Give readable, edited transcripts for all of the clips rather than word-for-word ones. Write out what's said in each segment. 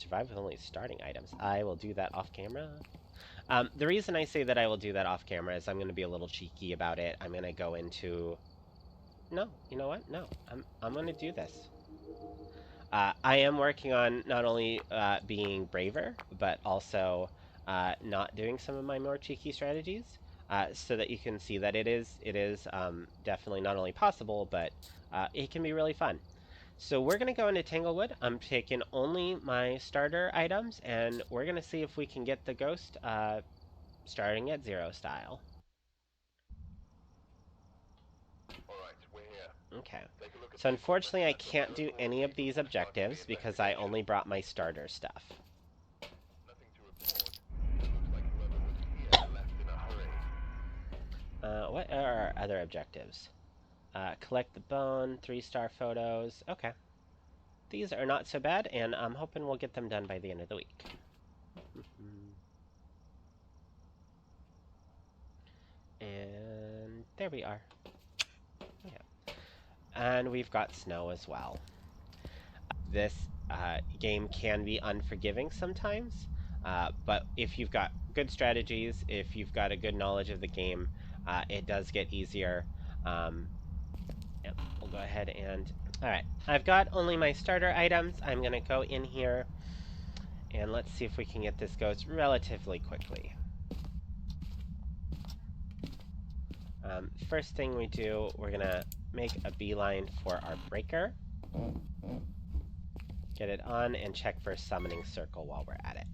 survive with only starting items. I will do that off camera. The reason I say that I will do that off camera is I'm going to be a little cheeky about it. I'm going to go into... No, you know what? No, I'm going to do this. I am working on not only being braver, but also not doing some of my more cheeky strategies, so that you can see that it is definitely not only possible, but it can be really fun. So we're going to go into Tanglewood. I'm taking only my starter items, and we're going to see if we can get the ghost starting at 0 style. Okay. So unfortunately, I can't do any of these objectives because I only brought my starter stuff. What are our other objectives? Collect the bone, 3-star photos. Okay. These are not so bad, and I'm hoping we'll get them done by the end of the week. And there we are. Yeah. And we've got snow as well. This game can be unforgiving sometimes, but if you've got good strategies, if you've got a good knowledge of the game, it does get easier. Yep, we'll go ahead and... Alright, I've got only my starter items. I'm going to go in here, and let's see if we can get this ghost relatively quickly. First thing we do, we're going to make a beeline for our breaker. Get it on, and check for a summoning circle while we're at it.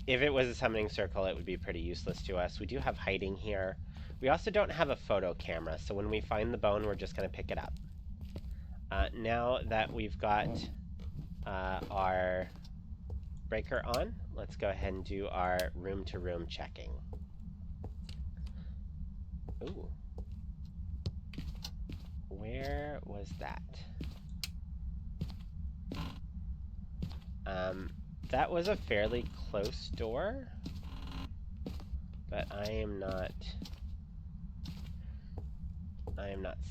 If it was a summoning circle, it would be pretty useless to us. We do have hiding here. We also don't have a photo camera, so when we find the bone, we're just going to pick it up. Now that we've got our breaker on, let's go ahead and do our room-to-room checking. Ooh. Where was that? That was a fairly close door, but I am not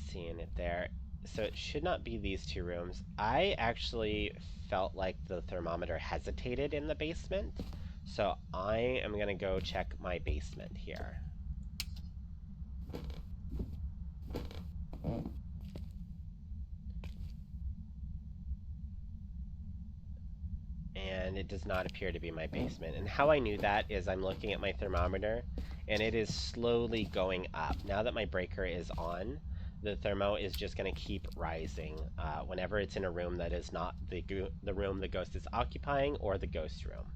seeing it there. So it should not be these two rooms. I actually felt like the thermometer hesitated in the basement, so I am gonna go check my basement here. And it does not appear to be my basement. And how I knew that is I'm looking at my thermometer, and it is slowly going up. Now that my breaker is on, the thermo is just going to keep rising whenever it's in a room that is not the room the ghost is occupying or the ghost room.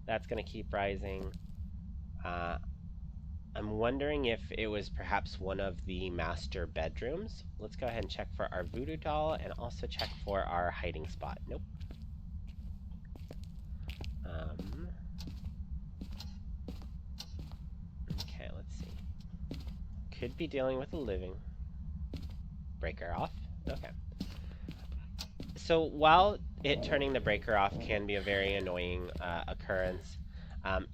That's going to keep rising. I'm wondering if it was perhaps one of the master bedrooms. Let's go ahead and check for our voodoo doll and also check for our hiding spot. Nope. Okay, let's see. Could be dealing with a living. Breaker off. Okay. So while it turning the breaker off can be a very annoying occurrence,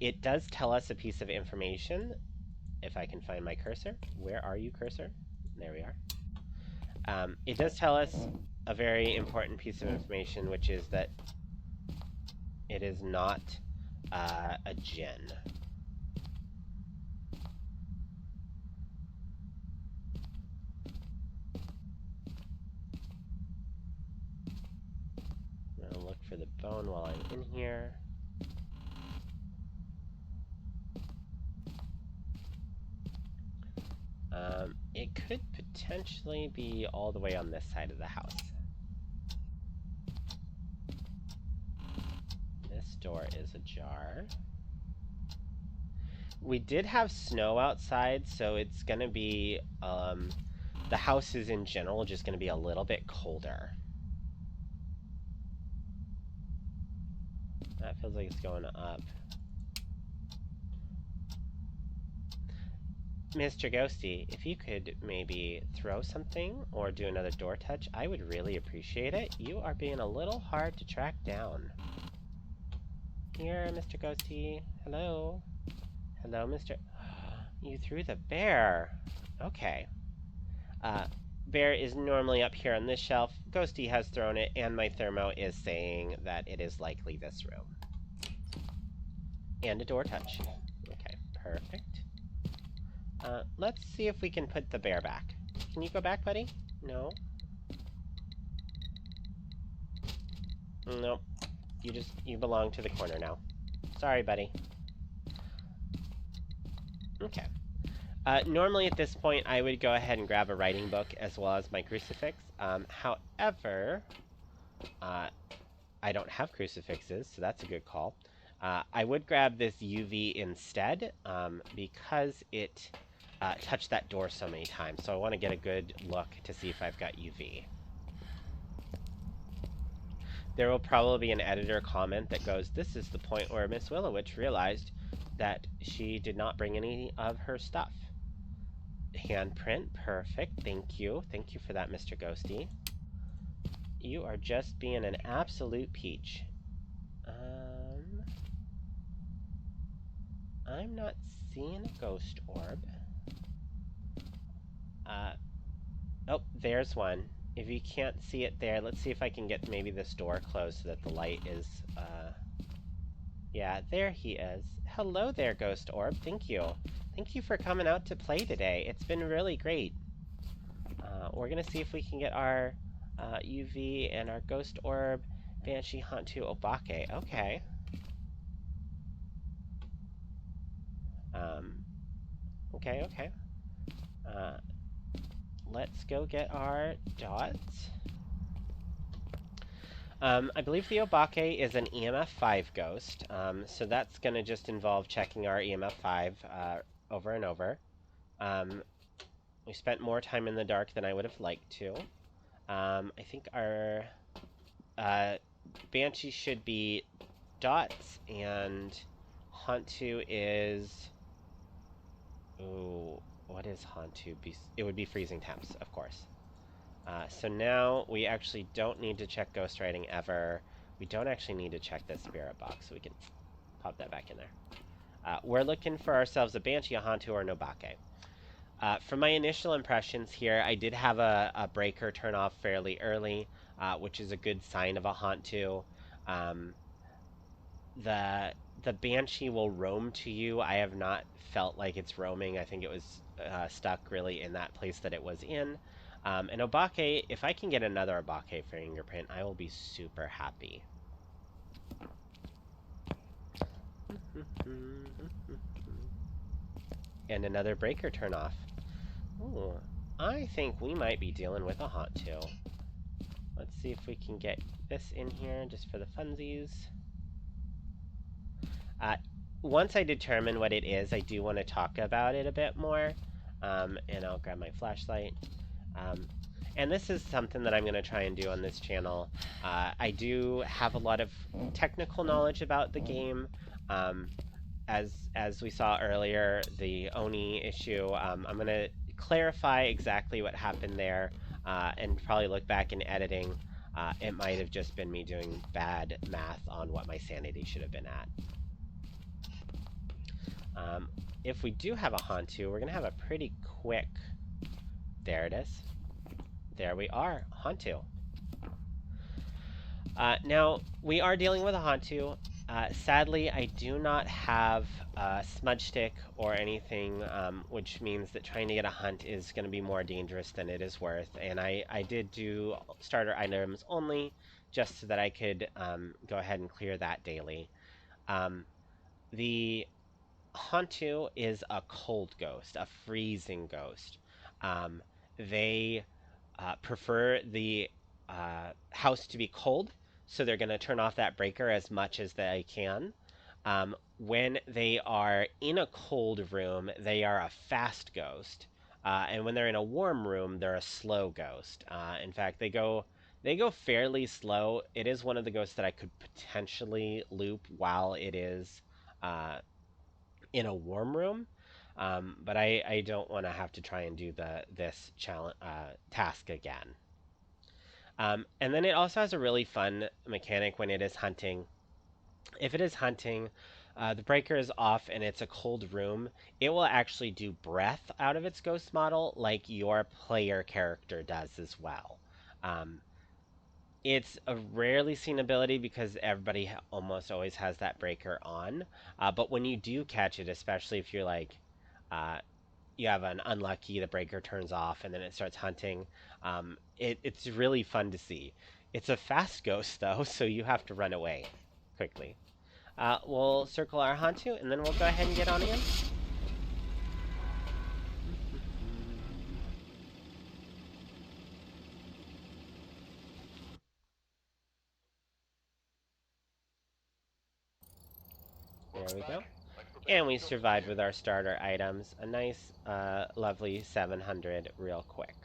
it does tell us a piece of information. If I can find my cursor. Where are you, cursor? There we are. It does tell us a very important piece of information, which is that it is not a djinn. I'm gonna look for the bone while I'm in here. It could potentially be all the way on this side of the house. This door is ajar. We did have snow outside, so it's gonna be, the house is in general just gonna be a little bit colder. That feels like it's going up. Mr. Ghosty, if you could maybe throw something or do another door touch, I would really appreciate it. You are being a little hard to track down. Here, Mr. Ghosty. Hello? Hello, Mr. You threw the bear. Okay. bear is normally up here on this shelf. Ghosty has thrown it, and my thermo is saying that it is likely this room. And a door touch. Okay, perfect. Let's see if we can put the bear back. Can you go back, buddy? No. Nope. You belong to the corner now. Sorry, buddy. Okay. Normally at this point, I would go ahead and grab a writing book as well as my crucifix. However, I don't have crucifixes, so that's a good call. I would grab this UV instead because it touched that door so many times. So I want to get a good look to see if I've got UV. There will probably be an editor comment that goes, "This is the point where Miss Willowitch realized that she did not bring any of her stuff." Handprint, perfect. Thank you. Thank you for that, Mr. Ghosty. You are just being an absolute peach. I'm not seeing a ghost orb. Oh, there's one. If you can't see it there, let's see if I can get maybe this door closed so that the light is, yeah, there he is. Hello there, ghost orb. Thank you. Thank you for coming out to play today. It's been really great. We're gonna see if we can get our UV and our ghost orb, Banshee, Hantu, Obake. Okay. Okay. Uh, let's go get our dots. I believe the Obake is an EMF 5 ghost, so that's going to just involve checking our EMF 5 over and over. We spent more time in the dark than I would have liked to. I think our Banshee should be dots, and Hantu is... Ooh, what is Hantu? It would be freezing temps, of course. So now we actually don't need to check ghostwriting ever. We don't actually need to check this spirit box, so we can pop that back in there. We're looking for ourselves a Banshee, a Hantu, or an Obake. From my initial impressions here, I did have a breaker turn off fairly early, which is a good sign of a Hantu. The Banshee will roam to you. I have not felt like it's roaming. I think it was stuck really in that place that it was in. And Obake, if I can get another Obake fingerprint, I will be super happy. And another breaker turn off. Ooh, I think we might be dealing with a Hantu. Let's see if we can get this in here just for the funsies. Once I determine what it is, I do want to talk about it a bit more. And I'll grab my flashlight. And this is something that I'm going to try and do on this channel. I do have a lot of technical knowledge about the game. As we saw earlier, the Oni issue, I'm going to clarify exactly what happened there and probably look back in editing. It might have just been me doing bad math on what my sanity should have been at. If we do have a Hantu, we're going to have a pretty quick... There it is. There we are, Hantu. Now, we are dealing with a Hantu. Sadly, I do not have a smudge stick or anything, which means that trying to get a hunt is going to be more dangerous than it is worth. And I did do starter items only, just so that I could go ahead and clear that daily. The Hantu is a cold ghost, a freezing ghost. They prefer the house to be cold, so they're going to turn off that breaker as much as they can. When they are in a cold room, they are a fast ghost, and when they're in a warm room, they're a slow ghost. In fact, they go fairly slow. It is one of the ghosts that I could potentially loop while it is in a warm room. But I don't want to have to try and do this challenge task again. And then it also has a really fun mechanic when it is hunting. If it is hunting, The breaker is off and it's a cold room. It will actually do breath out of its ghost model, like your player character does as well. Um, it's a rarely seen ability because everybody almost always has that breaker on. But when you do catch it, especially if you're like, uh, you have an unlucky, the breaker turns off and then it starts hunting. It's really fun to see. It's a fast ghost though, so you have to run away quickly. We'll circle our Hantu and then we'll go ahead and get on in. There we go. And we survived with our starter items. A nice, lovely 700 real quick.